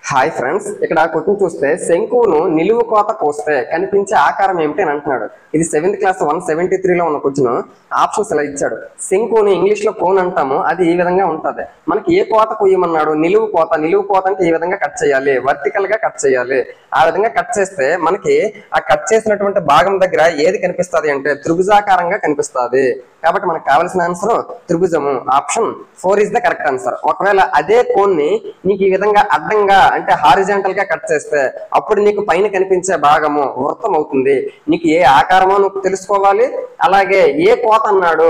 Hi friends, ఇక్కడ question చూస్తే శంకువును నిలువు కోత కోస్తే కనిపించే ఆకారం ఏమిటి అని అంటున్నాడు. ఇది 7th క్లాస్ 173లో ఉన్న క్వశ్చన్. ఆప్షన్స్ ఇలా ఇచ్చాడు. శంకువుని ఇంగ్లీష్ లో కోన్ అంటాము, అది ఈ విధంగా ఉంటది. మనకి ఏ కోత కొయ్యమన్నాడు? నిలువు కోత. నిలువు కోత అంటే ఈ విధంగా కట్ చేయాలి, వర్టికల్ గా కట్ చేయాలి. ఆ విధంగా కట్ చేస్తే మనకి ఆ కట్ చేసినటువంటి భాగం దగ్గర ఏది కనిపిస్తుంది అంటే త్రిభుజాకారంగా కనిపిస్తుంది. కాబట్టి మనకు కావాల్సిన ఆన్సర్ త్రిభుజము. Option 4 is the correct answer. ఒకవేళ అదే కోన్ ని నీకు ఈ విధంగా అడ్డంగా అంటే హారిజాంటల్ గా కట్ చేస్తే అప్పుడు నీకు పైన కనిపించే భాగము వృత్తం అవుతుంది. నీకు ఏ ఆకారమో నువ్వు తెలుసుకోవాలి. అలాగే ఏ కోత అన్నాడు?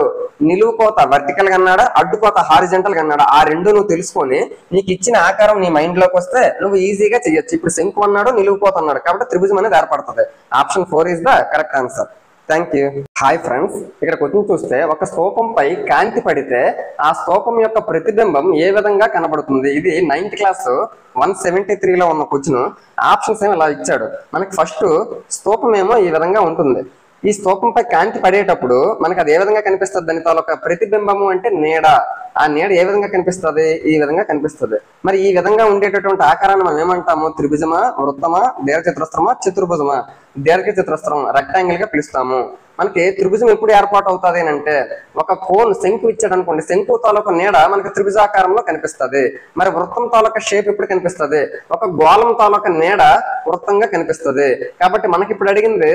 నిలువు కోత వర్టికల్ గా అన్నాడా, అడ్డు కోత హారిజాంటల్ గా అన్నాడా? ఆ రెండు నువ్వు తెలుసుకొని నీకు ఇచ్చిన ఆకారం నీ మైండ్ లోకి వస్తే నువ్వు ఈజీగా చేయొచ్చు. ఇప్పుడు శంకు అన్నాడు, నిలువు కోత అన్నాడు, కాబట్టి త్రిభుజం అనేది ఏర్పడుతుంది. Option 4 is the correct answer. Thank you. Hi friends, ఇక్కడ క్వశ్చన్ చూస్తే ఒక స్తూపంపై కాంతి పడితే ఆ స్తూపం యొక్క ప్రతిబింబం ఏ విధంగా కనబడుతుంది? ఇది 9th క్లాస్ 173లో ఉన్న క్వశ్చన్. ఆప్షన్స్ ఏమో ఇలా ఇచ్చాడు. మనకి ఫస్ట్ స్తూపం ఏమో ఈ విధంగా ఉంటుంది. ఈ స్తూపంపై కాంతి పడేటప్పుడు మనకి అది ఏ విధంగా కనిపిస్తుంది? దాని తాలూకా ప్రతిబింబము అంటే నీడ. ఆ నీడ ఏ విధంగా కనిపిస్తుంది? ఈ విధంగా కనిపిస్తుంది. మరి ఈ విధంగా ఉండేటటువంటి ఆకారాన్ని మనం ఏమంటాము? త్రిభుజమా, వృత్తమా, దీర్ఘచతురస్రమా, చతుర్భుజమా? దీర్ఘచతురస్రం, రెక్టాంగిల్ గా పిలుస్తాము. మనకి త్రిభుజం ఎప్పుడు ఏర్పాటు అవుతుంది అంటే ఒక కోన్ శంకు ఇచ్చాడు అనుకోండి, శంకు తాలూకా నీడ మనకి త్రిభుజాకారంలో కనిపిస్తుంది. మరి వృత్తం తాలూకా షేప్ ఎప్పుడు కనిపిస్తుంది? ఒక గోళం తాలూకా నీడ వృత్తంగా కనిపిస్తుంది. కాబట్టి మనకి ఇప్పుడు అడిగింది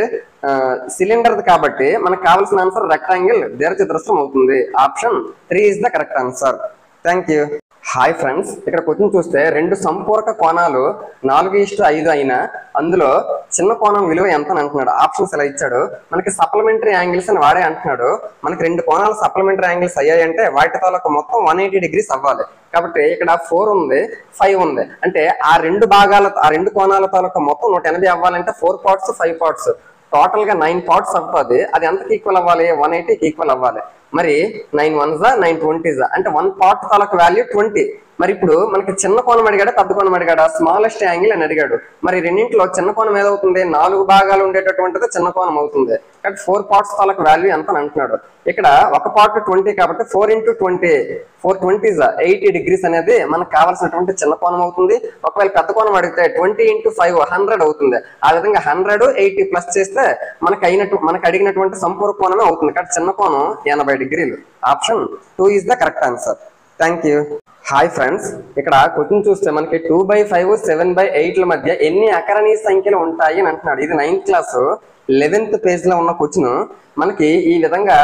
సిలిండర్ కాబట్టి మనకు కావాల్సిన ఆన్సర్ రెక్టాంగిల్, దీర్ఘచతురస్రం అవుతుంది. Option 3 is the correct answer. Thank you. Hi friends, ఇక్కడ క్వశ్చన్ చూస్తే రెండు సంపూరక కోణాలు 4:5 అయినా అందులో చిన్న కోణం విలువ ఎంత అని అంటున్నాడు. ఆప్షన్స్ ఇలా ఇచ్చాడు. మనకి సప్లిమెంటరీ యాంగిల్స్ అని వాడే అంటున్నాడు. మనకి రెండు కోణాలు సప్లిమెంటరీ యాంగిల్స్ అయ్యాయంటే వాటి తాలూకా మొత్తం 180 degrees అవ్వాలి. కాబట్టి ఇక్కడ 4 ఉంది, 5 ఉంది. అంటే ఆ రెండు కోణాల తాలూకా మొత్తం 180 అవ్వాలంటే 4 parts 5 parts టోటల్ గా 9 parts అవుతుంది. అది ఎంతకి ఈక్వల్ అవ్వాలి? 180కి ఈక్వల్ అవ్వాలి. మరి 9 1s 9 20s అంటే 1 part తాలూకా వాల్యూ 20. మరి ఇప్పుడు మనకి చిన్న కోణం అడిగాడా, పెద్ద కోణం అడిగాడా? స్మాలెస్ట్ యాంగిల్ అని అడిగాడు. మరి రెండింటిలో చిన్న కోణం ఏదవుతుంది? 4 భాగాలు ఉండేటటువంటిది చిన్న కోణం అవుతుంది. కాబట్టి 4 parts తాలూకా వాల్యూ ఎంత అని అంటున్నాడు. ఇక్కడ ఒక పార్ట్ 20 కాబట్టి 4 × 20 4 20s 80 degrees అనేది మనకు కావాల్సినటువంటి చిన్న కోణం అవుతుంది. ఒకవేళ పెద్ద కోణం అడిగితే 20 × 5 100 అవుతుంది. ఆ విధంగా 100 80 ప్లస్ చేస్తే మనకు అడిగినటువంటి సంపూర్ణ కోణమే అవుతుంది. కాబట్టి చిన్న కోణం 80 degrees. Option 2 is the correct answer. Thank you. Hi friends, ఇక్కడ క్వశ్చన్ చూస్తే మనకి 2/5 7/8 మధ్య ఎన్ని అకరణీయ సంఖ్యలు ఉంటాయి అని అంటున్నాడు. ఇది 9th క్లాస్ 11th పేజ్ లో ఉన్న క్వశ్చన్. మనకి ఈ విధంగా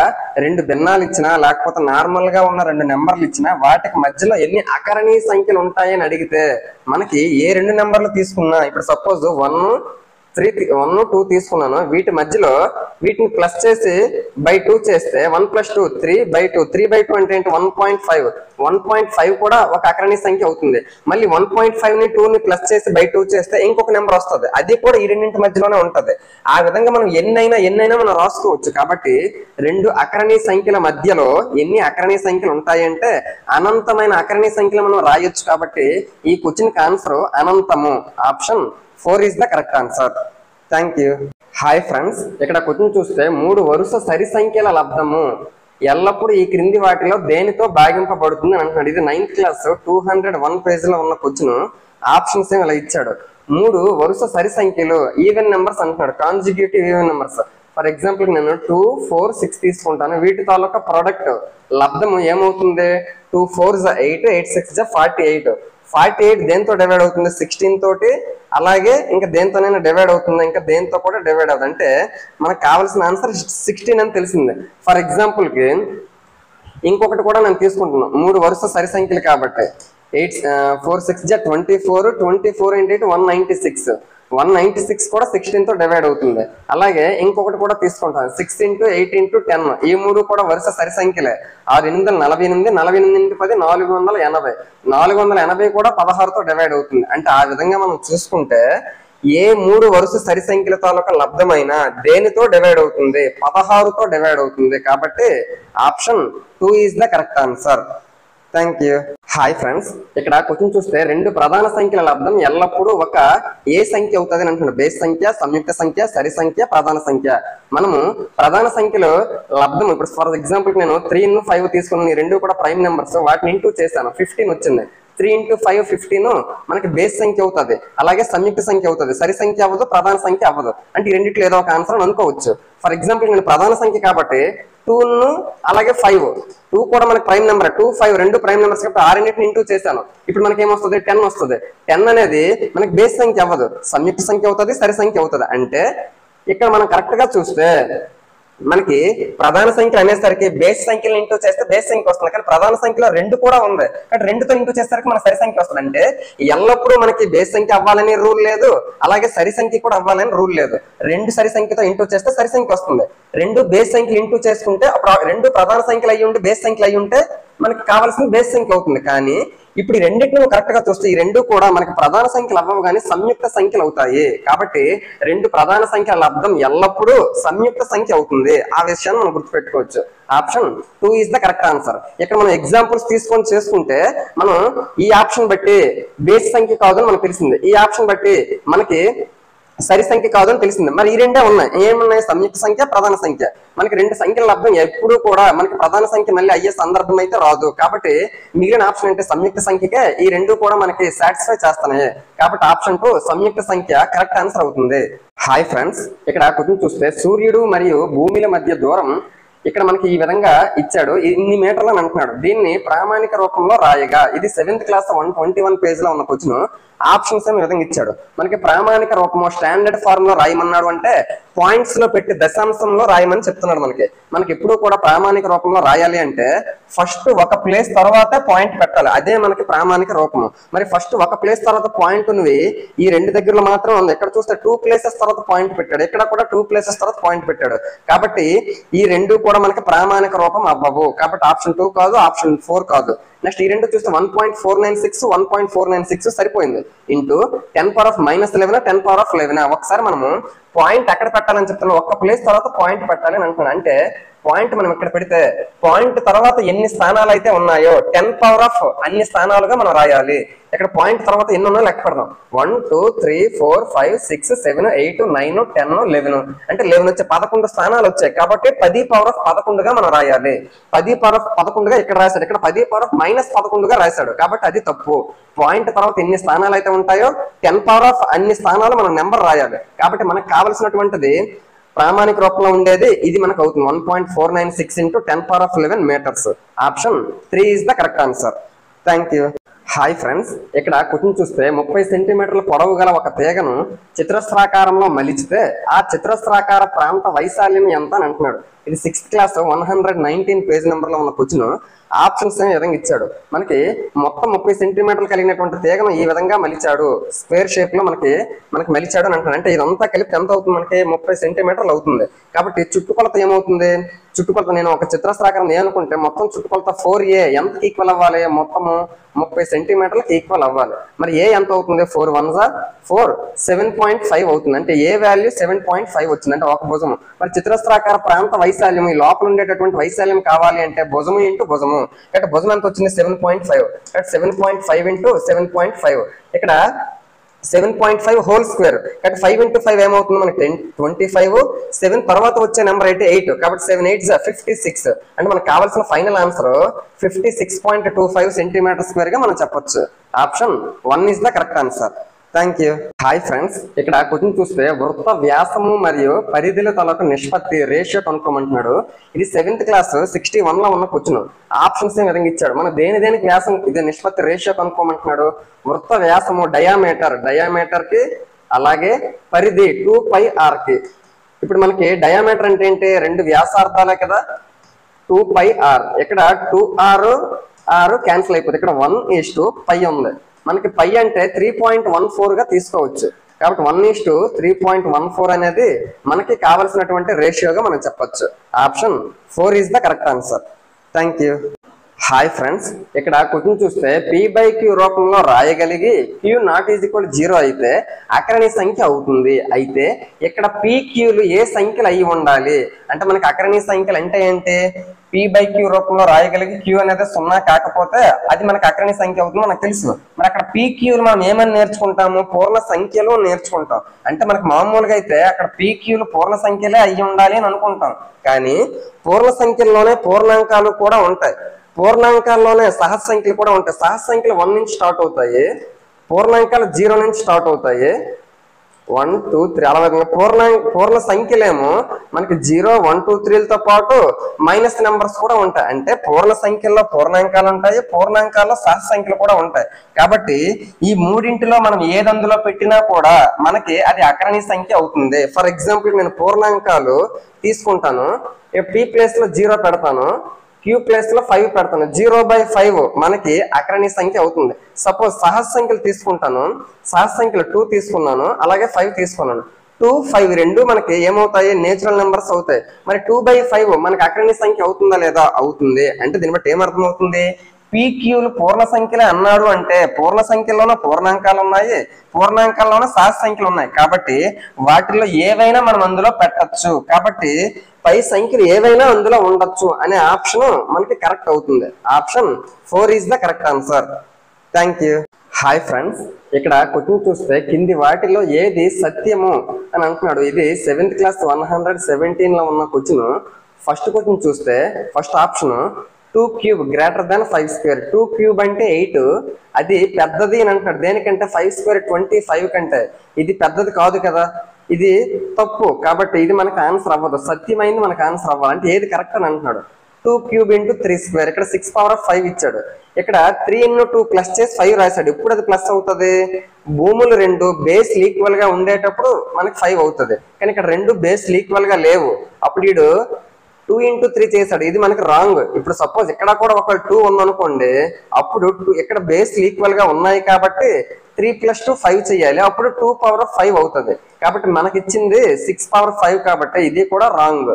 రెండు భిన్నాలు ఇచ్చినా లేకపోతే నార్మల్ గా ఉన్న రెండు నెంబర్లు ఇచ్చినా వాటికి మధ్యలో ఎన్ని అకరణీయ సంఖ్యలు ఉంటాయి అని అడిగితే మనకి ఏ రెండు నెంబర్లు తీసుకున్నా, ఇప్పుడు సపోజ్ 1 2 తీసుకున్నాను, వీటి మధ్యలో వీటిని ప్లస్ చేసి /2 చేస్తే 1 + 2 3/2 3/2 అంటే ఏంటి? 1.5 1.5 కూడా ఒక అకరణీయ సంఖ్య అవుతుంది. మళ్ళీ 1.5ని 2ని ప్లస్ చేసి /2 చేస్తే ఇంకొక నెంబర్ వస్తుంది. అది కూడా ఈ రెండింటి మధ్యలోనే ఉంటది. ఆ విధంగా మనం ఎన్నైనా మనం రాసుకోవచ్చు. కాబట్టి రెండు అకరణీయ సంఖ్యల మధ్యలో ఎన్ని అకరణీయ సంఖ్యలు ఉంటాయి అంటే అనంతమైన అకరణీయ సంఖ్యలు మనం రాయొచ్చు. కాబట్టి ఈ క్వశ్చన్ కి ఆన్సర్ అనంతము. Option 4 is the correct answer. Thank you. Hi friends, ఇక్కడ క్వశ్చన్ చూస్తే 3 వరుస సరి సంఖ్యల లబ్ధము ఎల్లప్పుడూ ఈ క్రింది వాటిలో దేనితో భాగింపబడుతుంది అని అంటున్నాడు. ఇది 9th క్లాస్ 201 పేజ్ లో ఉన్న క్వశ్చన్. ఆప్షన్స్ ఏమి ఇలా ఇచ్చాడు. 3 వరుస సరి సంఖ్యలు ఈవెన్ నెంబర్స్ అంటున్నాడు, consecutive even numbers. For example నేను 2 4 6 తీసుకుంటాను. వీటి తాలూకా ప్రొడక్ట్ లబ్ధము ఏమవుతుంది? 2 4s 8 8 6s 48 48 దేంతో డివైడ్ అవుతుంది? 16 తోటి. అలాగే ఇంకా దేంతోనైనా డివైడ్ అవుతుంది, ఇంకా దేంతో కూడా డివైడ్ అవుతుంది. అంటే మనకు కావాల్సిన ఆన్సర్ 16 అని తెలిసింది. ఫర్ ఎగ్జాంపుల్ కి ఇంకొకటి కూడా నేను తీసుకుంటున్నాను. 3 వరుస సరి సంఖ్యలు కాబట్టి 4 6 24 24 × 8 196 196 కూడా 16 తో డివైడ్ అవుతుంది. అలాగే ఇంకొకటి కూడా తీసుకుంటాను 6 × 8 × 10. ఈ 3 కూడా వరుస సరి సంఖ్యలే. 6 8 48 48 × 10 480 480 కూడా 16తో డివైడ్ అవుతుంది. అంటే ఆ విధంగా మనం చూసుకుంటే ఏ 3 వరుస సరి సంఖ్యల తాలూకా లబ్ధమైన దేనితో డివైడ్ అవుతుంది? 16తో డివైడ్ అవుతుంది. కాబట్టి option 2 is the correct answer. Thank you. Hi friends, ఇక్కడ క్వశ్చన్ చూస్తే రెండు ప్రధాన సంఖ్యల లబ్ధం ఎల్లప్పుడూ ఒక ఏ సంఖ్య అవుతుంది అని అంటున్నాడు. బేస్ సంఖ్య, సంయుక్త సంఖ్య, సరి సంఖ్య, ప్రధాన సంఖ్య. మనము ప్రధాన సంఖ్యలో లబ్ధం ఇప్పుడు ఫర్ ఎగ్జాంపుల్ నేను 3 × 5 తీసుకున్నాను. ఈ రెండు కూడా ప్రైమ్ నెంబర్స్. వాటిని ఇంటూ చేశాను, 15 వచ్చింది. 3 × 5 15 మనకి బేస్ సంఖ్య అవుతుంది, అలాగే సంయుక్త సంఖ్య అవుతుంది, సరి సంఖ్య అవ్వదు, ప్రధాన సంఖ్య అవ్వదు. అంటే ఈ రెండిట్లో ఏదో ఒక ఆన్సర్ అని అనుకోవచ్చు. ఫర్ ఎగ్జాంపుల్ నేను ప్రధాన సంఖ్య కాబట్టి 2 అలాగే 5, 2 కూడా మనకి ప్రైమ్ నెంబర్, 2 5 రెండు ప్రైమ్ నెంబర్స్ కాబట్టి 6 ఇంటూ చేశాను. ఇప్పుడు మనకి ఏమొస్తుంది 10 వస్తుంది. 10 అనేది మనకి బేస్ సంఖ్య అవ్వదు, సంయుక్త సంఖ్య అవుతుంది, సరి సంఖ్య అవుతుంది. అంటే ఇక్కడ మనం కరెక్ట్ గా చూస్తే మనకి ప్రధాన సంఖ్య అనేసరికి బేస్ సంఖ్యలు ఇంటూ చేస్తే బేస్ సంఖ్య వస్తుంది, కానీ ప్రధాన సంఖ్యలో 2 కూడా ఉంది కాబట్టి 2తో ఇంటూ చేసేసరికి మన సరి సంఖ్య వస్తుంది. అంటే ఎల్లప్పుడూ మనకి బేస్ సంఖ్య అవ్వాలని రూల్ లేదు, అలాగే సరి సంఖ్య కూడా అవ్వాలని రూల్ లేదు. 2 సరి సంఖ్యతో ఇంటూ చేస్తే సరి సంఖ్య వస్తుంది. 2 బేస్ సంఖ్యలు ఇంటూ చేసుకుంటే 2 ప్రధాన సంఖ్యలు అయ్యి ఉంటే బేస్ సంఖ్యలు అయ్యి ఉంటే మనకి కావాల్సిన బేస్ సంఖ్య అవుతుంది. కానీ ఇప్పుడు ఈ రెండింటిని కరెక్ట్ గా చూస్తే ఈ రెండు కూడా మనకి ప్రధాన సంఖ్యలు అవ్వవు కానీ సంయుక్త సంఖ్యలు అవుతాయి. కాబట్టి 2 ప్రధాన సంఖ్యల లబ్ధం ఎల్లప్పుడూ సంయుక్త సంఖ్య అవుతుంది. ఆ విషయాన్ని మనం గుర్తుపెట్టుకోవచ్చు. Option 2 is the correct answer. ఇక్కడ మనం ఎగ్జాంపుల్స్ తీసుకొని చేసుకుంటే మనం ఈ ఆప్షన్ బట్టి బేస్ సంఖ్య కాదని మనకు తెలిసింది, ఈ ఆప్షన్ బట్టి మనకి సరి సంఖ్య కాదు అని తెలిసింది. మరి ఈ రెండే ఉన్నాయి, ఏమున్నాయి? సంయుక్త సంఖ్య, ప్రధాన సంఖ్య. మనకి 2 సంఖ్యల లబ్ధం ఎప్పుడు కూడా మనకి ప్రధాన సంఖ్య మళ్ళీ అయ్యే సందర్భం అయితే రాదు. కాబట్టి మిగిలిన ఆప్షన్ అంటే సంయుక్త సంఖ్యకే ఈ రెండు కూడా మనకి సాటిస్ఫై చేస్తున్నాయి. కాబట్టి ఆప్షన్ 2 సంయుక్త సంఖ్య కరెక్ట్ ఆన్సర్ అవుతుంది. హాయ్ ఫ్రెండ్స్, ఇక్కడ క్వశ్చన్ చూస్తే సూర్యుడు మరియు భూమిల మధ్య దూరం ఇక్కడ మనకి ఈ విధంగా ఇచ్చాడు, ఇన్ని మీటర్లు అని అంటున్నాడు. దీన్ని ప్రామాణిక రూపంలో రాయగా, ఇది 7th క్లాస్ 121 పేజ్ లో ఉన్న క్వశ్చన్. ఆప్షన్స్ ఈ విధంగా ఇచ్చాడు. మనకి ప్రామాణిక రూపము స్టాండర్డ్ ఫార్మ్ లో రాయమన్నాడు అంటే పాయింట్స్ లో పెట్టి దశాంశంలో రాయమని చెప్తున్నాడు. మనకి ఎప్పుడు కూడా ప్రామాణిక రూపంలో రాయాలి అంటే ఫస్ట్ ఒక ప్లేస్ తర్వాత పాయింట్ పెట్టాలి, అదే మనకి ప్రామాణిక రూపము. మరి ఫస్ట్ ఒక ప్లేస్ తర్వాత పాయింట్ ఉన్నవి ఈ 2 దగ్గరలో మాత్రం ఉంది. ఇక్కడ చూస్తే 2 ప్లేసెస్ తర్వాత పాయింట్ పెట్టాడు, ఇక్కడ కూడా 2 ప్లేసెస్ తర్వాత పాయింట్ పెట్టాడు. కాబట్టి ఈ 2 కూడా మనకి ప్రామాణిక రూపం అవ్వవు. కాబట్టి ఆప్షన్ 2 కాదు, ఆప్షన్ 4 కాదు. నెక్స్ట్ ఈ 2 చూస్తే 1.496 1.496 సరిపోయింది. ఇంటూ 10⁻−11 10⁻11. ఒకసారి మనము పాయింట్ ఎక్కడ పెట్టాలని చెప్తున్నాం, ఒక్క ప్లేస్ తర్వాత పాయింట్ పెట్టాలి అని అంటున్నాను. అంటే పాయింట్ మనం ఇక్కడ పెడితే పాయింట్ తర్వాత ఎన్ని స్థానాలు అయితే ఉన్నాయో 10 అన్ని స్థానాలుగా మనం రాయాలి. ఇక్కడ పాయింట్ తర్వాత ఎన్ని ఉన్నాయో లెక్క పెడదాం. 1 2 3 4 5 6 7 8 9 10 11 అంటే 11 వచ్చే 11 స్థానాలు వచ్చాయి. కాబట్టి 10⁻11గా మనం రాయాలి. 10⁻11గా ఇక్కడ రాశాడు, ఇక్కడ 10⁻−11గా రాశాడు. కాబట్టి అది తప్పు. పాయింట్ తర్వాత ఎన్ని స్థానాలు అయితే ఉంటాయో 10 అన్ని స్థానాలు మనం నెంబర్ రాయాలి. కాబట్టి మనకు కావలసినటువంటిది ప్రామాణిక రూపంలో ఉండేది ఇది మనకు అవుతుంది 1.496 × 10⁻11 meters. Option 3 is the correct answer. Thank you. Hi friends, ఇక్కడ క్వశ్చన్ చూస్తే 30 సెంటీమీటర్ల పొడవు గల ఒక తీగను చతురస్రాకారంలో మలిచితే ఆ చతురస్రాకార ప్రాంత వైశాల్యం ఎంత అని అంటున్నాడు. ఇది 6th క్లాస్ 119 పేజ్ నెంబర్ లో ఉన్న క్వశ్చన్. ఆప్షన్స్ ఈ విధంగా ఇచ్చాడు. మనకి మొత్తం 30 సెంటీమీటర్లు కలిగినటువంటి తీగను ఈ విధంగా మలిచాడు, స్క్వేర్ షేప్ లో మనకి మలిచాడు అని అంటున్నాడు. అంటే ఇదంతా కలిపి ఎంత అవుతుంది? మనకి 30 సెంటీమీటర్లు అవుతుంది. కాబట్టి చుట్టుకొలత ఏమవుతుంది? చుట్టుకొలత నేను ఒక చతురస్రాకారం అనుకుంటే మొత్తం చుట్టుకొలత 4A ఎంతకి ఈక్వల్ అవ్వాలి? మొత్తము 30 సెంటీమీటర్లకు ఈక్వల్ అవ్వాలి. మరి ఏ ఎంత అవుతుంది? 4 1 4 7.5 అవుతుంది. అంటే ఏ వాల్యూ 7.5 వచ్చింది, అంటే ఒక భుజము. మరి చతురస్రాకార ప్రాంత వైశాల్యం, ఈ లోపల ఉండేటటువంటి వైశాల్యం కావాలి అంటే భుజము ఇంటూ భుజము. అంటే భుజం ఎంత వచ్చింది? 7.5. 7.5 × 7.5. ఇక్కడ 7.5 హోల్ స్క్వేర్. కాబట్టి 5 × 5 ఏమవుతుంది? మనకి 25. 7 తర్వాత వచ్చే నెంబర్ అయితే 8. కాబట్టి 7 8 56. అంటే మనకు కావాల్సిన ఫైనల్ ఆన్సర్ 56.25 సెంటీమీటర్ స్క్వేర్ గా మనం చెప్పొచ్చు. Option 1 is the correct answer. Thank you. Hi friends, ఇక్కడ క్వశ్చన్ చూస్తే వృత్త వ్యాసము మరియు పరిధిల తలకు నిష్పత్తి రేషియో కనుక్కోమంటున్నాడు. ఇది 7th క్లాస్ 61 లో ఉన్న క్వశ్చన్. ఆప్షన్స్ ఏ విధంగా ఇచ్చాడు. మన దేనికి వ్యాసం ఇది నిష్పత్తి రేషియో కనుక్కోమంటున్నాడు. వృత్త వ్యాసము డయామీటర్ కి, అలాగే పరిధి 2πr కి. ఇప్పుడు మనకి డయామీటర్ అంటే ఏంటి? 2 వ్యాసార్థాలే కదా, 2πr. ఇక్కడ 2r క్యాన్సిల్ అయిపోతుంది. ఇక్కడ 1:π ఉంది. మనకి పై అంటే 3.14 గా తీసుకోవచ్చు. కాబట్టి 1:3.14 అనేది మనకి కావలసినటువంటి రేషియోగా మనం చెప్పొచ్చు. Option 4 is the correct answer. Thank you. Hi friends, ఇక్కడ క్వశ్చన్ చూస్తే P/Q రూపంలో రాయగలిగి Q≠0 అయితే అకరణి సంఖ్య అవుతుంది. అయితే ఇక్కడ PQలు ఏ సంఖ్యలు అయి ఉండాలి అంటే మనకి అకరణి సంఖ్యలు అంటే ఏంటి? p/q రూపంలో రాయగలిగి q అనేది 0 కాకపోతే అది మనకు అగ్రణి సంఖ్య అవుతుంది మనకు తెలుసు. మరి అక్కడ pqలు మనం ఏమని నేర్చుకుంటాము? పూర్ణ సంఖ్యలు నేర్చుకుంటాం. అంటే మనకు మామూలుగా అయితే అక్కడ pqలు పూర్ణ సంఖ్యలే అయ్యి ఉండాలి అని అనుకుంటాం. కానీ పూర్ణ సంఖ్యల్లోనే పూర్ణాంకాలు కూడా ఉంటాయి, పూర్ణాంకాల్లోనే సహజ సంఖ్యలు కూడా ఉంటాయి. సహజ సంఖ్యలు 1 నుంచి స్టార్ట్ అవుతాయి, పూర్ణాంకాలు 0 నుంచి స్టార్ట్ అవుతాయి. 1 2 3 అలా పూర్ణ సంఖ్యలేమో మనకి 0 1 2 3లతో పాటు మైనస్ నెంబర్స్ కూడా ఉంటాయి. అంటే పూర్ణ సంఖ్యల్లో పూర్ణాంకాలు ఉంటాయి, పూర్ణాంకాల్లో సహజ సంఖ్యలు కూడా ఉంటాయి. కాబట్టి ఈ మూడింటిలో మనం ఏదందులో పెట్టినా కూడా మనకి అది అగ్రణి సంఖ్య అవుతుంది. ఫర్ ఎగ్జాంపుల్ నేను పూర్ణాంకాలు తీసుకుంటాను, p ప్లేస్ లో 0 పెడతాను, q ప్లేస్ లో 5 పెడతాను. 0/5 మనకి అగ్రణి సంఖ్య అవుతుంది. సపోజ్ సహజ సంఖ్యలు తీసుకుంటాను, సహజ సంఖ్యలు 2 తీసుకున్నాను, అలాగే 5 తీసుకున్నాను. 2 5 రెండు మనకి ఏమవుతాయి? నేచురల్ నెంబర్స్ అవుతాయి. మరి 2/5 మనకి అగ్రణి సంఖ్య అవుతుందా లేదా? అవుతుంది. అంటే దీన్ని బట్టి ఏమర్థం అవుతుంది? pqలు పూర్ణ సంఖ్యలే అన్నాడు అంటే పూర్ణ సంఖ్యలోనే పూర్ణాంకాలు ఉన్నాయి, పూర్ణాంకాల్లోనే సహజ సంఖ్యలు ఉన్నాయి. కాబట్టి వాటిల్లో ఏవైనా మనం అందులో పెట్టచ్చు. కాబట్టి పై సంఖ్యలు ఏవైనా అందులో ఉండొచ్చు అనే ఆప్షన్ మనకి కరెక్ట్ అవుతుంది. Option 4 is the correct answer. Thank you. Hi friends, ఇక్కడ క్వశ్చన్ చూస్తే కింది వాటిలో ఏది సత్యము అని అంటున్నాడు. ఇది 7th క్లాస్ 117 లో ఉన్న క్వశ్చన్. ఫస్ట్ క్వశ్చన్ చూస్తే first option 2 cube greater than 5 square. 2 cube అంటే 8, అది పెద్దది అని అంటున్నాడు. దేనికంటే 5 స్క్వేర్ 25 కంటే ఇది పెద్దది కాదు కదా, ఇది తప్పు. కాబట్టి ఇది మనకు ఆన్సర్ అవ్వదు, సత్యమైంది మనకు ఆన్సర్ అవ్వాలి. అంటే ఏది కరెక్ట్ అని అంటున్నాడు. 2 క్యూబ్ ఇంటూ 3 స్క్వేర్, ఇక్కడ 6/5 ఇచ్చాడు. ఇక్కడ 3 into 2 ప్లస్ చేసి 5 రాశాడు. ఇప్పుడు అది ప్లస్ అవుతుంది. భూములు రెండు బేస్ ఈక్వల్ గా ఉండేటప్పుడు మనకి 5 అవుతుంది. కానీ ఇక్కడ రెండు బేస్ ఈక్వల్ గా లేవు, అప్పుడు వీడు 2 into 3 చేశాడు. ఇది మనకి రాంగ్. ఇప్పుడు సపోజ్ ఇక్కడ కూడా ఒక 2 ఉందనుకోండి, అప్పుడు ఇక్కడ బేస్ ఈక్వల్ గా ఉన్నాయి కాబట్టి 3 + 2 5 చేయాలి, అప్పుడు 2/5 అవుతుంది. కాబట్టి మనకి ఇచ్చింది 6/5 కాబట్టి ఇది కూడా రాంగ్.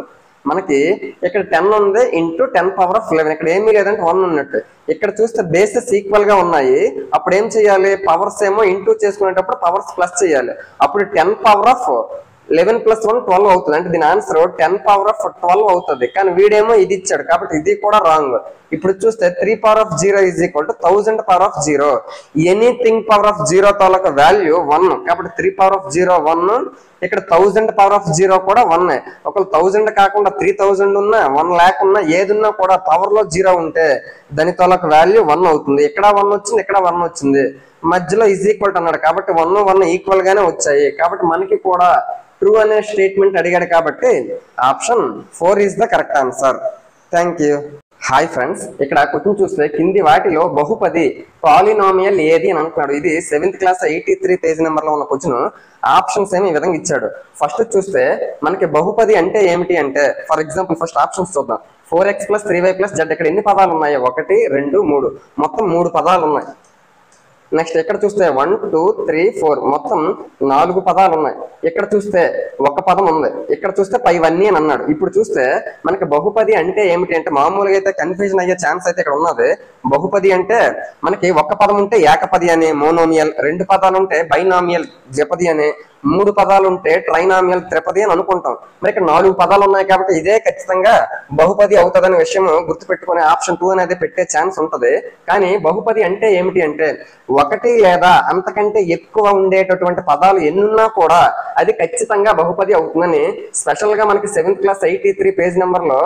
మనకి ఇక్కడ 10 ఉంది ఇంటూ 10^11. ఇక్కడ ఏమీ లేదంటే 1 ఉన్నట్టు. ఇక్కడ చూస్తే బేసెస్ ఈక్వల్ గా ఉన్నాయి, అప్పుడు ఏం చేయాలి? పవర్స్ ఏమో ఇంటూ చేసుకునేటప్పుడు పవర్స్ ప్లస్ చేయాలి, అప్పుడు 10^11 + 1 12 అవుతుంది. అంటే దీని ఆన్సర్ 10^12 అవుతుంది. కానీ వీడేమో ఇది ఇచ్చాడు కాబట్టి ఇది కూడా రాంగ్. ఇప్పుడు చూస్తే 3/0 = 1000/0. ఎనీథింగ్ π/0 తాలూకా వాల్యూ 1. కాబట్టి 3/0 1, ఇక్కడ 1000/0 కూడా 1. ఒకవేళ 1000 కాకుండా 3000 ఉన్నా 1 lakh ఉన్నా ఏదున్నా కూడా పవర్ లో 0 ఉంటే దాని తాలూకా వాల్యూ 1 అవుతుంది. ఇక్కడ 1 వచ్చింది, ఇక్కడ 1 వచ్చింది, మధ్యలో = అన్నాడు కాబట్టి 1 1 ఈక్వల్ గానే వచ్చాయి. కాబట్టి మనకి కూడా ట్రూ అనే స్టేట్మెంట్ అడిగాడు కాబట్టి option 4 is the correct answer. Thank you. Hi friends, ఇక్కడ క్వశ్చన్ చూస్తే కింది వాటిలో బహుపది పాలినామియల్ ఏది అని అంటున్నాడు. ఇది 7th క్లాస్ 83 పేజ్ నెంబర్ లో ఉన్న క్వశ్చన్. ఆప్షన్స్ ఏమి ఈ విధంగా ఇచ్చాడు. ఫస్ట్ చూస్తే మనకి బహుపది అంటే ఏమిటి అంటే, ఫర్ ఎగ్జాంపుల్ ఫస్ట్ ఆప్షన్స్ చూద్దాం. 4x + 3y + z. ఇక్కడ ఎన్ని పదాలు ఉన్నాయి? 1 2 3, మొత్తం 3 పదాలు ఉన్నాయి. నెక్స్ట్ ఇక్కడ చూస్తే 1 2 3 4, మొత్తం 4 పదాలు ఉన్నాయి. ఇక్కడ చూస్తే ఒక పదం ఉంది, ఇక్కడ చూస్తే పైవన్నీ అని అన్నాడు. ఇప్పుడు చూస్తే మనకి బహుపది అంటే ఏమిటి అంటే, మామూలుగా అయితే కన్ఫ్యూజన్ అయ్యే ఛాన్స్ అయితే ఇక్కడ ఉన్నది. బహుపది అంటే మనకి ఒక పదం ఉంటే ఏకపది అనే మోనోమియల్, 2 పదాలు ఉంటే బైనామియల్ ద్విపది అనే, 3 పదాలు ఉంటే ట్రైనామియల్ త్రిపది అని అనుకుంటాం. మరి ఇక్కడ 4 పదాలు ఉన్నాయి కాబట్టి ఇదే ఖచ్చితంగా బహుపది అవుతుందనే విషయం గుర్తుపెట్టుకునే ఆప్షన్ 2 అనేది పెట్టే ఛాన్స్ ఉంటది. కానీ బహుపది అంటే ఏమిటి అంటే, 1 లేదా అంతకంటే ఎక్కువ ఉండేటటువంటి పదాలు ఎన్నున్నా కూడా అది ఖచ్చితంగా బహుపది అవుతుందని స్పెషల్ గా మనకి 7th క్లాస్ 83 పేజ్ నెంబర్ లో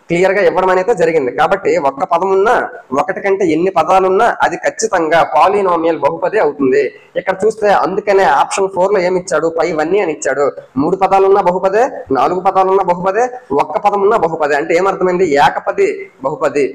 క్లియర్ గా ఇవ్వడం అనేది జరిగింది. కాబట్టి ఒక్క పదం ఉన్నా 1 కంటే ఎన్ని పదాలున్నా అది ఖచ్చితంగా పాలినామియల్ బహుపది అవుతుంది. ఇక్కడ చూస్తే అందుకనే ఆప్షన్ 4 లో ఏమి ఇచ్చాడు? పైవన్నీ అని ఇచ్చాడు. 3 పదాలున్నా బహుపదే, 4 పదాలున్నా బహుపదే, ఒక్క పదం ఉన్నా బహుపదే. అంటే ఏమర్థమైంది? ఏకపది బహుపది.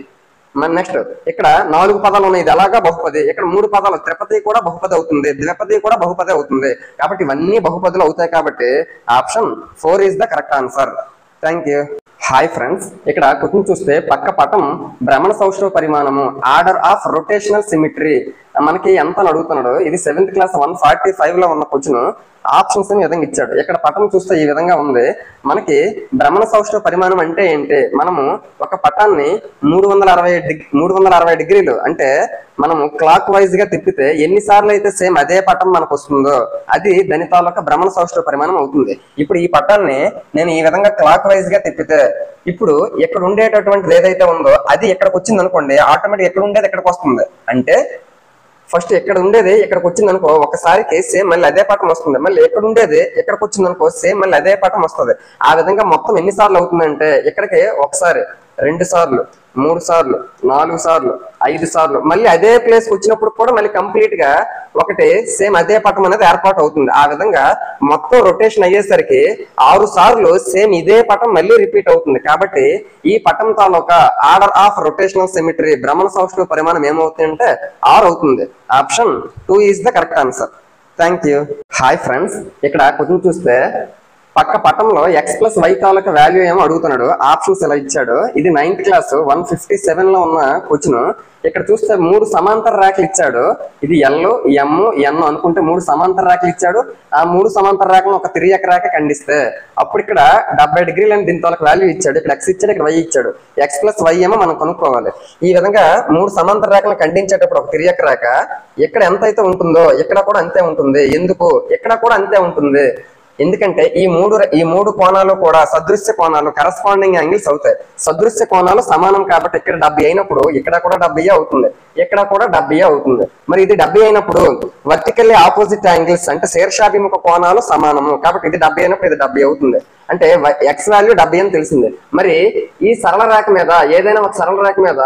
మన నెక్స్ట్ ఇక్కడ 4 పదాలు ఉన్నాయి, ఇది అలాగా బహుపది. ఇక్కడ 3 పదాలు, త్రిపది కూడా బహుపది అవుతుంది, ద్విపది కూడా బహుపది అవుతుంది. కాబట్టి ఇవన్నీ బహుపదులు అవుతాయి. కాబట్టి option 4 is the correct answer. Thank you. Hi friends, ఇక్కడ క్వశ్చన్ చూస్తే పక్క పటం భ్రమణ సౌష్ఠవ పరిమాణము, ఆర్డర్ ఆఫ్ రొటేషనల్ సిమిట్రీ మనకి ఎంత అని అడుగుతున్నాడు. ఇది 7th క్లాస్ 145 లో ఉన్న క్వశ్చన్. ఆప్షన్స్ ఈ విధంగా ఇచ్చాడు. ఇక్కడ పటం చూస్తే ఈ విధంగా ఉంది. మనకి భ్రమణ సౌష్ఠవ పరిమాణం అంటే ఏంటి? మనము ఒక పటాన్ని 360 డిగ్రీలు అంటే మనము క్లాక్ వైజ్ గా తిప్పితే ఎన్నిసార్లు అయితే సేమ్ అదే పటం మనకు వస్తుందో అది దాని తాలూకా భ్రమణ సౌష్ఠవ పరిమాణం అవుతుంది. ఇప్పుడు ఈ పటాన్ని నేను ఈ విధంగా క్లాక్ వైజ్ గా తిప్పితే ఇప్పుడు ఇక్కడ ఉండేటటువంటిది ఏదైతే ఉందో అది ఎక్కడికి వచ్చింది అనుకోండి, ఆటోమేటిక్ ఎక్కడ ఉండేది ఎక్కడికి వస్తుంది. అంటే ఫస్ట్ ఎక్కడ ఉండేది ఇక్కడికి వచ్చింది అనుకో, ఒకసారికి సేమ్ మళ్ళీ అదే పటం వస్తుంది. మళ్ళీ ఎక్కడ ఉండేది ఎక్కడికి వచ్చింది అనుకో, సేమ్ మళ్ళీ అదే పటం వస్తుంది. ఆ విధంగా మొత్తం ఎన్నిసార్లు అవుతుందంటే ఇక్కడికి ఒకసారి, 2 సార్లు, 3 సార్లు, 4 సార్లు, 5 సార్లు, మళ్ళీ అదే ప్లేస్ వచ్చినప్పుడు కూడా మళ్ళీ కంప్లీట్ గా ఒకటి సేమ్ అదే పటం అనేది ఏర్పాటు అవుతుంది. ఆ విధంగా మొత్తం రొటేషన్ అయ్యేసరికి 6 సార్లు సేమ్ ఇదే పటం మళ్ళీ రిపీట్ అవుతుంది. కాబట్టి ఈ పటం తాలూకా ఆర్డర్ ఆఫ్ రొటేషనల్ సిమెట్రీ భ్రమణ సౌష్ఠవ పరిమాణం ఏమవుతుంది అంటే 6 అవుతుంది. Option 2 is the correct answer. Thank you. Hi friends, ఇక్కడ క్వశ్చన్ చూస్తే పక్క పటంలో x+y తాలూకా వాల్యూ ఏమో అడుగుతున్నాడు. ఆప్షన్స్ ఇలా ఇచ్చాడు. ఇది 9th క్లాస్ 157 లో ఉన్న క్వశ్చన్. ఇక్కడ చూస్తే 3 సమాంతర రేఖలు ఇచ్చాడు. ఇది L, M, N అనుకుంటే 3 సమాంతర రేఖలు ఇచ్చాడు. ఆ 3 సమాంతర రేఖలను ఒక తిరియక రేఖ ఖండిస్తే అప్పుడు ఇక్కడ 70 డిగ్రీలు అని దీని తాలూకా వాల్యూ ఇచ్చాడు. ఇక్కడ x ఇచ్చాడు, ఇక్కడ y ఇచ్చాడు. x+y ఏమో మనం కనుక్కోవాలి. ఈ విధంగా 3 సమాంతర రేఖలను ఖండించేటప్పుడు ఒక తిరియక రేఖ ఎక్కడ ఎంత అయితే ఉంటుందో ఇక్కడ కూడా అంతే ఉంటుంది. ఎందుకు? ఇక్కడ కూడా అంతే ఉంటుంది. ఎందుకంటే ఈ మూడు కోణాలు కూడా సదృశ్య కోణాలు, కరస్పాండింగ్ యాంగిల్స్ అవుతాయి. సదృశ్య కోణాలు సమానం కాబట్టి ఇక్కడ 70 అయినప్పుడు ఇక్కడ కూడా 70 అవుతుంది, ఇక్కడ కూడా 70 అవుతుంది. మరి ఇది 70 అయినప్పుడు వర్టికల్లీ ఆపోజిట్ యాంగిల్స్ అంటే శీర్షాభిముఖ కోణాలు సమానము కాబట్టి ఇది 70 అయినప్పుడు ఇది 70 అవుతుంది. అంటే x వాల్యూ 70 అని తెలిసింది. మరి ఈ సరళ రేఖ మీద ఏదైనా ఒక సరళ రేఖ మీద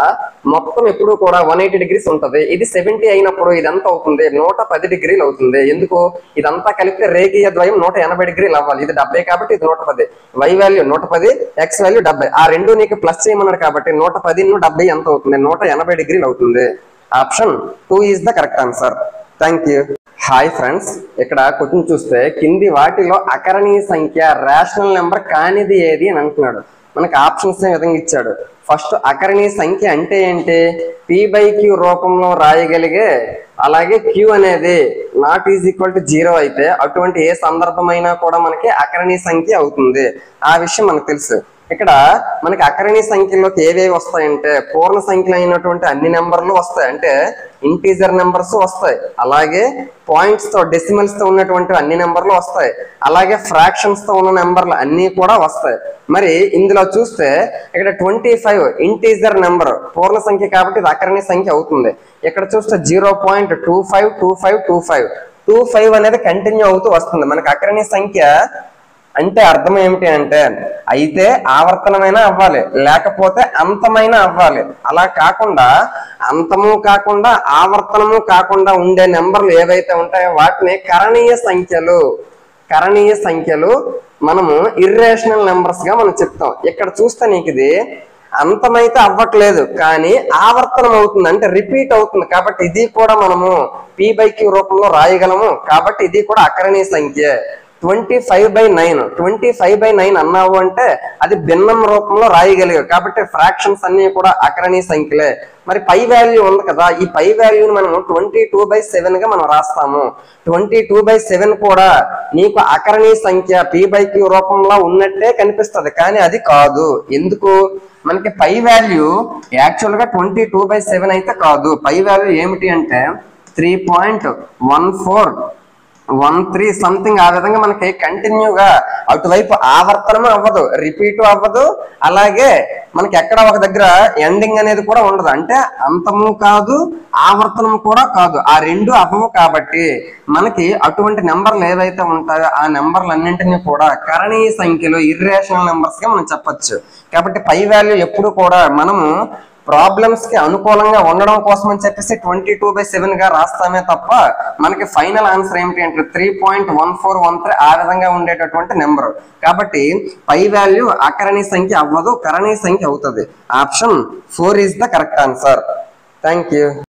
మొత్తం ఎప్పుడు కూడా 180 డిగ్రీస్ ఉంటుంది. ఇది 70 అయినప్పుడు ఇదంతా అవుతుంది 110 డిగ్రీలు అవుతుంది. ఎందుకు? ఇదంతా కలిపితే రేఖీయ ద్వయం 180 డిగ్రీలు అవ్వాలి. ఇది 70 కాబట్టి ఇది 110. y value 110, x value 70. ఆ రెండు నీకు ప్లస్ చేయమన్నాడు కాబట్టి 110 ను 70 ఎంత అవుతుంది? 180 డిగ్రీలు అవుతుంది. Option 2 is the correct answer. Thank you. Hi friends, ఇక్కడ క్వశ్చన్ చూస్తే కింది వాటిలో అకరణీయ సంఖ్య రేషనల్ నెంబర్ కానిది ఏది అని అంటున్నాడు. మనకి ఆప్షన్స్ ఏ విధంగా ఇచ్చాడు. ఫస్ట్ అకరణీయ సంఖ్య అంటే ఏంటి? p/q రూపంలో రాయగలిగే, అలాగే q అనేది ≠0 అయితే అటువంటి ఏ సందర్భమైనా కూడా మనకి అకరణీయ సంఖ్య అవుతుంది. ఆ విషయం మనకు తెలుసు. ఇక్కడ మనకి అకరణీయ సంఖ్యలోకి ఏవేవి వస్తాయంటే పూర్ణ సంఖ్యలు అయినటువంటి అన్ని నెంబర్లు వస్తాయి, అంటే ఇంటీజర్ నెంబర్స్ వస్తాయి, అలాగే పాయింట్స్ తో డెసిమల్స్ తో ఉన్నటువంటి అన్ని నెంబర్లు వస్తాయి, అలాగే ఫ్రాక్షన్స్ తో ఉన్న నెంబర్లు అన్ని కూడా వస్తాయి. మరి ఇందులో చూస్తే ఇక్కడ 25 ఇంటీజర్ నెంబర్ పూర్ణ సంఖ్య కాబట్టి ఇది అకరణీయ సంఖ్య అవుతుంది. ఇక్కడ చూస్తే 0.252525 అనేది కంటిన్యూ అవుతూ వస్తుంది. మనకి అకరణీయ సంఖ్య అంటే అర్థం ఏమిటి అంటే అయితే ఆవర్తనమైనా అవ్వాలి, లేకపోతే అంతమైనా అవ్వాలి. అలా కాకుండా అంతము కాకుండా ఆవర్తనము కాకుండా ఉండే నెంబర్లు ఏవైతే ఉంటాయో వాటిని కరణీయ సంఖ్యలు మనము ఇర్రేషనల్ నెంబర్స్ గా మనం చెప్తాం. ఇక్కడ చూస్తే నీకు ఇది అంతమైతే అవ్వట్లేదు కానీ ఆవర్తనం అవుతుంది, అంటే రిపీట్ అవుతుంది. కాబట్టి ఇది కూడా మనము p/q రూపంలో రాయగలము. కాబట్టి ఇది కూడా అకరణీయ సంఖ్య. 25/9 అన్నావు అంటే అది భిన్నం రూపంలో రాయగలిగావు కాబట్టి ఫ్రాక్షన్స్ అన్ని కూడా అకరణీయ సంఖ్యలే. మరి పై వాల్యూ ఉంది కదా, ఈ పై వాల్యూని మనం 22/7 గా మనం రాస్తాము. 22/7 కూడా నీకు అకరణీయ సంఖ్య p/q రూపంలో ఉన్నట్టే కనిపిస్తుంది కానీ అది కాదు. ఎందుకు? మనకి పై వాల్యూ యాక్చువల్ గా 22/7 అయితే కాదు. పై వాల్యూ ఏమిటి అంటే 3.1413 సంథింగ్. ఆ విధంగా మనకి కంటిన్యూగా అటువైపు ఆవర్తనము అవ్వదు, రిపీట్ అవ్వదు, అలాగే మనకి ఎక్కడ ఒక దగ్గర ఎండింగ్ అనేది కూడా ఉండదు. అంటే అంతము కాదు, ఆవర్తనం కూడా కాదు, ఆ రెండు అవ్వవు. కాబట్టి మనకి అటువంటి నెంబర్లు ఏవైతే ఉంటాయో ఆ నెంబర్లన్నింటినీ కూడా కరణీయ సంఖ్యలు, ఇర్రేషనల్ నెంబర్స్ గా మనం చెప్పొచ్చు. కాబట్టి పై వాల్యూ ఎప్పుడు కూడా మనము ప్రాబ్లమ్స్ కి అనుకూలంగా ఉండడం కోసం అని చెప్పేసి 22/7 గా రాస్తామే తప్ప మనకి ఫైనల్ ఆన్సర్ ఏమిటి అంటే 3.1413 ఆ విధంగా ఉండేటటువంటి నెంబర్. కాబట్టి పై వాల్యూ అకరణీయ సంఖ్య అవ్వదు, కరణీయ సంఖ్య అవుతుంది. Option 4 is the correct answer. Thank you.